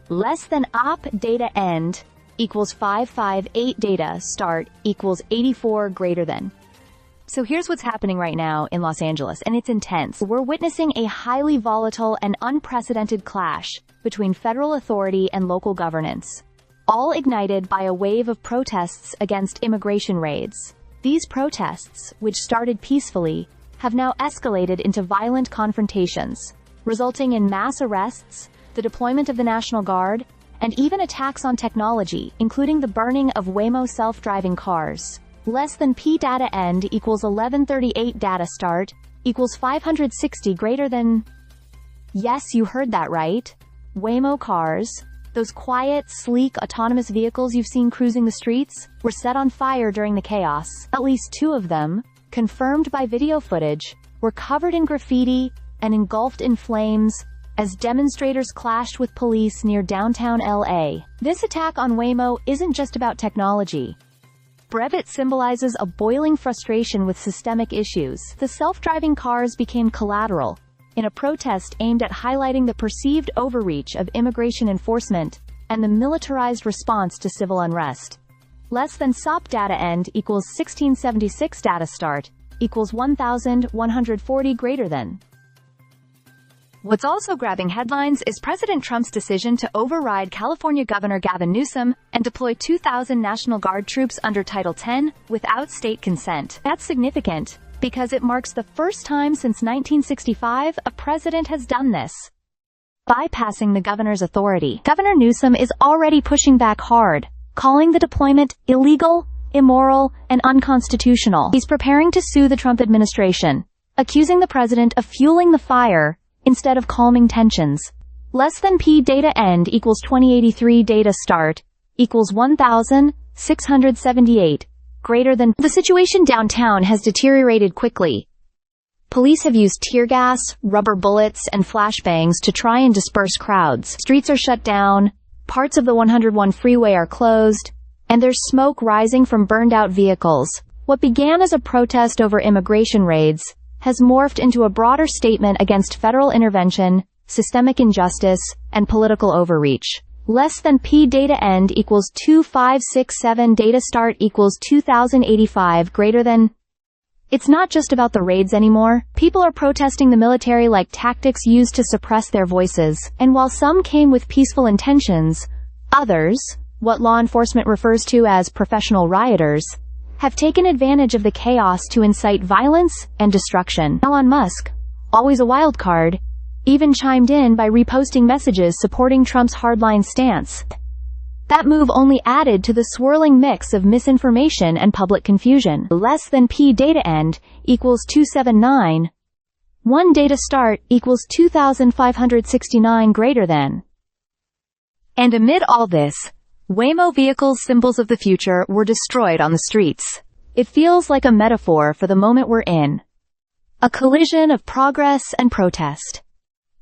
Less than op data end equals 558 data start equals 84 greater than. So here's what's happening right now in Los Angeles, and it's intense. We're witnessing a highly volatile and unprecedented clash between federal authority and local governance, all ignited by a wave of protests against immigration raids. These protests, which started peacefully, have now escalated into violent confrontations, resulting in mass arrests, the deployment of the National Guard, and even attacks on technology, including the burning of Waymo self-driving cars. Less than p data end equals 1138 data start equals 560 greater than. Yes, you heard that right. Waymo cars, those quiet, sleek, autonomous vehicles you've seen cruising the streets, were set on fire during the chaos. At least 2 of them, confirmed by video footage, were covered in graffiti and engulfed in flames as demonstrators clashed with police near downtown LA. This attack on Waymo isn't just about technology. It symbolizes a boiling frustration with systemic issues. The self-driving cars became collateral in a protest aimed at highlighting the perceived overreach of immigration enforcement and the militarized response to civil unrest. Less than SOP data end equals 1676 data start equals 1140 greater than. What's also grabbing headlines is President Trump's decision to override California Governor Gavin Newsom and deploy 2,000 National Guard troops under Title X without state consent. That's significant because it marks the first time since 1965 a president has done this, bypassing the governor's authority. Governor Newsom is already pushing back hard, calling the deployment illegal, immoral, and unconstitutional. He's preparing to sue the Trump administration, accusing the president of fueling the fire instead of calming tensions. Less than p data end equals 2083 data start equals 1678 greater than. The situation downtown has deteriorated quickly. Police have used tear gas, rubber bullets, and flashbangs to try and disperse crowds. Streets are shut down, parts of the 101 freeway are closed, and there's smoke rising from burned-out vehicles. What began as a protest over immigration raids has morphed into a broader statement against federal intervention, systemic injustice, and political overreach. Less than p data end equals 2567 data start equals 2085 greater than. It's not just about the raids anymore. People are protesting the military-like tactics used to suppress their voices, and while some came with peaceful intentions, others, what law enforcement refers to as professional rioters, have taken advantage of the chaos to incite violence and destruction. Elon Musk, always a wild card, even chimed in by reposting messages supporting Trump's hardline stance. That move only added to the swirling mix of misinformation and public confusion. Less than p data end equals 279. 1 data start equals 2569 greater than. And amid all this, Waymo vehicles, symbols of the future, were destroyed on the streets. It feels like a metaphor for the moment we're in. A collision of progress and protest.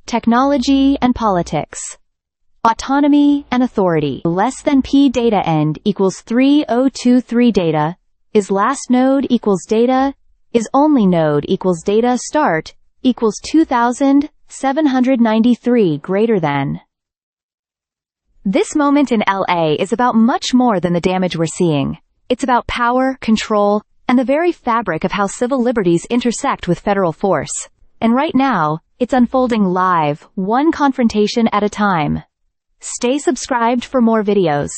Technology and politics. Autonomy and authority. Less than p data end equals 3023 data. Is last node equals data. Is only node equals data start equals 2793 greater than. This moment in LA is about much more than the damage we're seeing. It's about power, control, and the very fabric of how civil liberties intersect with federal force. And right now, it's unfolding live, one confrontation at a time. Stay subscribed for more videos.